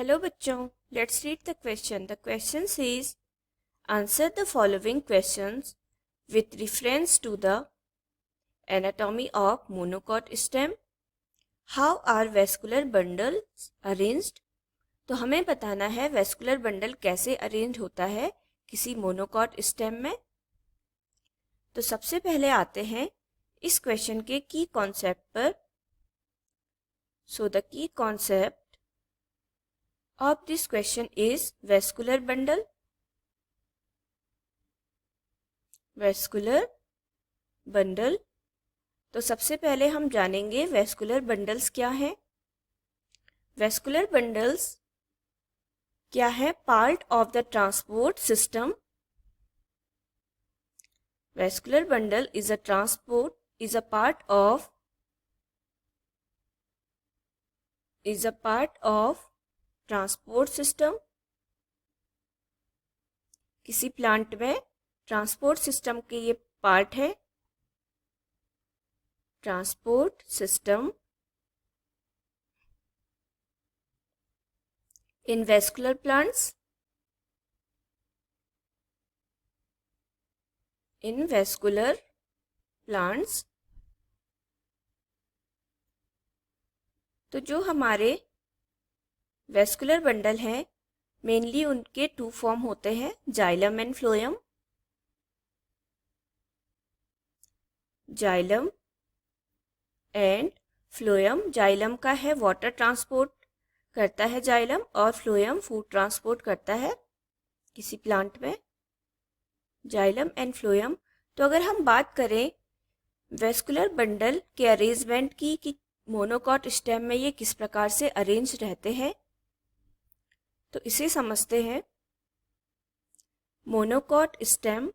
Hello बच्चों, let's read the question. The question says answer the following questions with reference to the anatomy of monocot stem. How are vascular bundles arranged? तो हमें बताना है vascular bundle कैसे arrange होता है किसी monocot stem में. तो सबसे पहले आते हैं इस क्वेश्चन के की कॉन्सेप्ट पर. So the key concept of this question is vascular bundle. Vascular bundle. तो सबसे पहले हम जानेंगे वेस्कुलर बंडल्स क्या हैं. वेस्कुलर बंडल्स क्या है? Part of the transport system. Vascular bundle is a part of transport system. किसी प्लांट में ट्रांसपोर्ट सिस्टम के ये पार्ट है. Transport system in vascular plants. In vascular plants. तो जो हमारे वेस्कुलर बंडल हैं मेनली उनके टू फॉर्म होते हैं, xylem and phloem. Xylem and phloem. Xylem का है वाटर ट्रांसपोर्ट करता है जाइलम, और फ्लोएम फूड ट्रांसपोर्ट करता है किसी प्लांट में. Xylem and phloem. तो अगर हम बात करें वेस्कुलर बंडल के अरेंजमेंट की कि मोनोकॉट स्टेम में ये किस प्रकार से अरेंज रहते हैं, तो इसे समझते हैं. Monocot stem.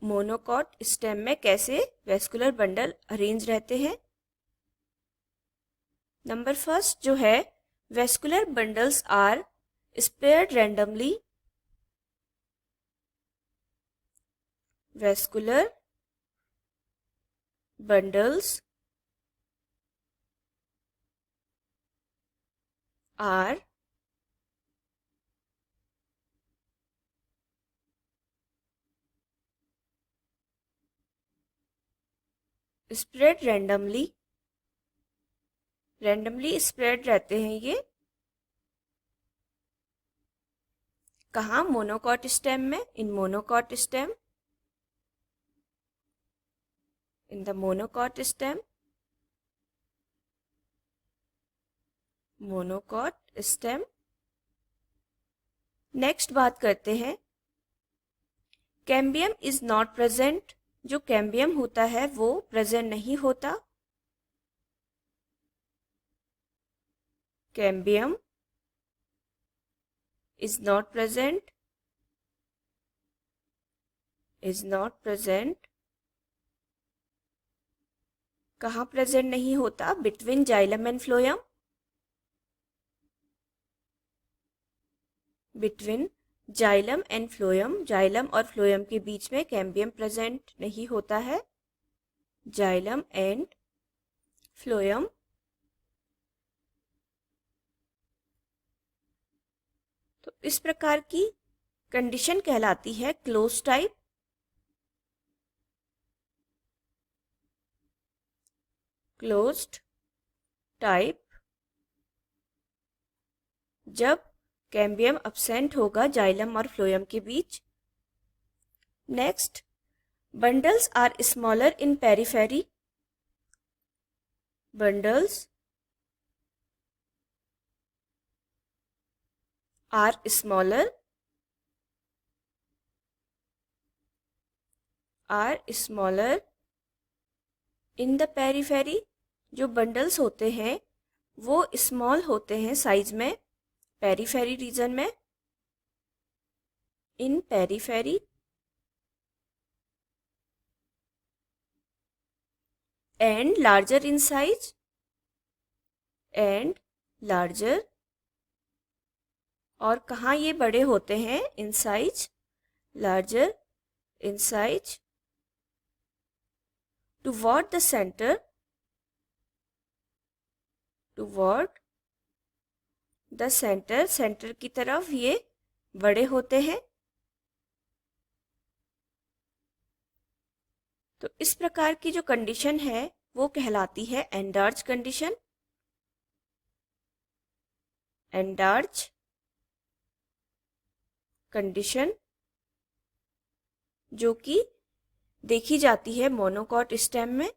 मोनोकॉट स्टेम में कैसे वेस्कुलर बंडल अरेंज रहते हैं. नंबर फर्स्ट जो है, vascular bundles are spared randomly. Vascular bundles are spread randomly. Randomly spread रहते हैं ये. कहाँ? मोनोकॉट स्टेम में. In monocot stem. In the monocot stem. Monocot stem. Next बात करते हैं, कैम्बियम इज नॉट प्रेजेंट. जो कैम्बियम होता है वो प्रेजेंट नहीं होता. Cambium is not present. Is not present. कहाँ प्रेजेंट नहीं होता? Between xylem and phloem. Between xylem and phloem. Xylem और फ्लोएम के बीच में कैम्बियम प्रेजेंट नहीं होता है. Xylem and phloem. तो इस प्रकार की कंडीशन कहलाती है क्लोज टाइप. Closed type. जब कैम्बियम अब्सेंट होगा जाइलम और फ्लोएम के बीच. Next, bundles are smaller in periphery. Bundles are smaller. Are smaller in the periphery. जो बंडल्स होते हैं वो स्मॉल होते हैं साइज में पेरिफेरी रीजन में. In periphery. And larger in size. And larger. और कहाँ ये बड़े होते हैं? In size. Larger in size. Toward the center. Toward the center, center की तरफ ये बड़े होते हैं। तो इस प्रकार की जो कंडीशन है वो कहलाती है एंडार्च कंडीशन। एंडार्च कंडीशन जो कि देखी जाती है मोनोकॉट स्टेम में।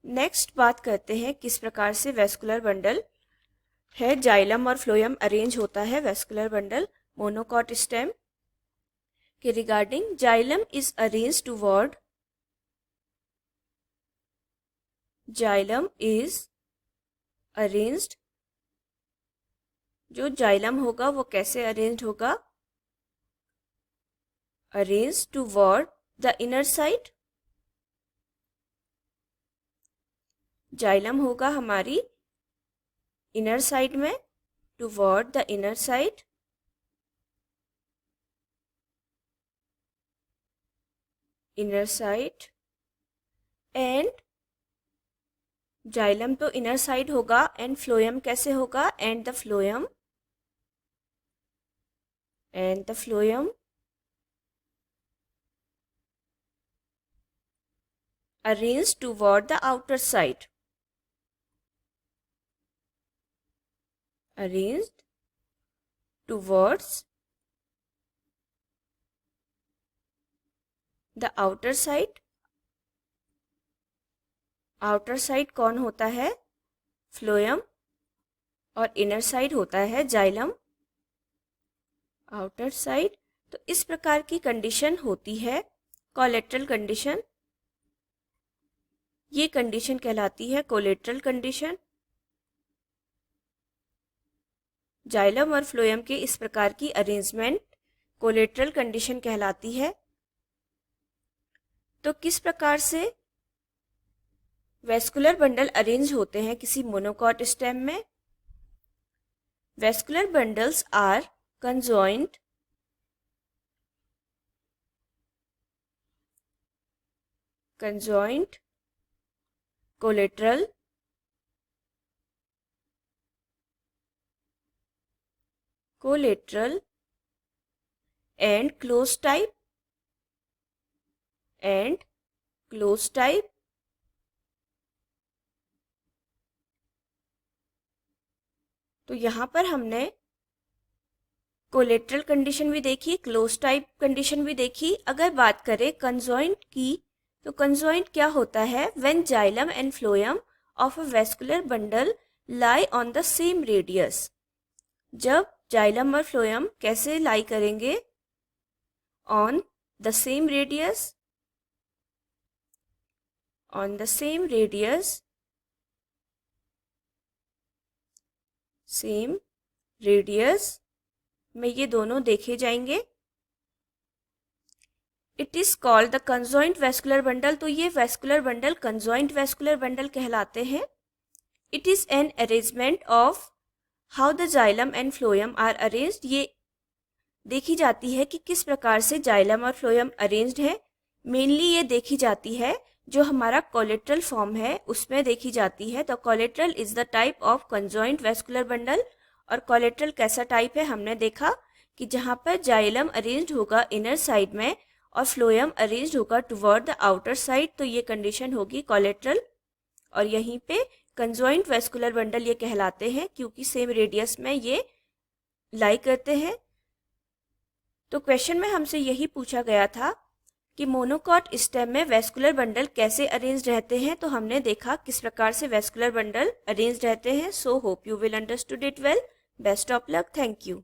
नेक्स्ट बात करते हैं किस प्रकार से वेस्कुलर बंडल है जाइलम और फ्लोएम अरेंज होता है वेस्कुलर बंडल मोनोकॉट स्टेम के regarding. Xylem is arranged toward, xylem is arranged, जो जाइलम होगा वो कैसे अरेंज्ड होगा, arranged toward the inner side. Xylem होगा हमारी इनर साइड में, toward the inner side. Inner side and xylem तो इनर साइड होगा एंड फ्लोएम कैसे होगा, and the phloem, and the phloem arranged toward the outer side, arranged towards the outer side। Outer side कौन होता है, phloem, और inner side होता है जाइलम। आउटर साइड, तो इस प्रकार की कंडीशन होती है कोलेटरल कंडीशन। ये कंडीशन कहलाती है कोलेटरल कंडीशन। जाइलम और फ्लोएम के इस प्रकार की अरेंजमेंट कोलेटरल कंडीशन कहलाती है। तो किस प्रकार से वेस्कुलर बंडल अरेंज होते हैं किसी मोनोकॉट स्टेम में। Vascular bundles are conjoint, conjoint, collateral, collateral and close type, and close type. तो यहाँ पर हमने कोलेटरल कंडीशन भी देखी, क्लोज टाइप कंडीशन भी देखी। अगर बात करें कंजॉइंट की, तो कंजॉइंट क्या होता है, when xylem and phloem of a vascular bundle lie on the same radius. जब जाइलम और फ्लोएम कैसे लाई करेंगे, on the same radius, on the same radius, same radius में ये दोनों देखे जाएंगे। It is called the conjoint vascular bundle. तो ये vascular bundle conjoint vascular bundle कहलाते हैं। It is an arrangement of how the xylem and phloem are arranged. ये देखी जाती है कि किस प्रकार से जाइलम और फ्लोएम अरेंज्ड है। मेनली ये देखी जाती है जो हमारा कोलेटरल फॉर्म है उसमें देखी जाती है। तो collateral is the type of conjoint vascular bundle. और कोलेटरल कैसा टाइप है, हमने देखा कि जहाँ पर जाइलम अरेंज्ड होगा इनर साइड में और फ्लोएम अरेंज्ड होगा टुवर्ड द आउटर साइड, तो ये कंडीशन होगी कोलेटरल। और यहीं पे कंजॉइंट वेस्कुलर बंडल ये कहलाते हैं क्योंकि सेम रेडियस में ये लाई करते हैं। तो क्वेश्चन में हमसे यही पूछा गया था कि मोनोकॉट स्टेम में वेस्कुलर बंडल कैसे अरेंज रहते हैं। तो हमने देखा किस प्रकार से वेस्कुलर बंडल अरेंज रहते हैं। So hope you will understood it well. Best of luck. Thank you.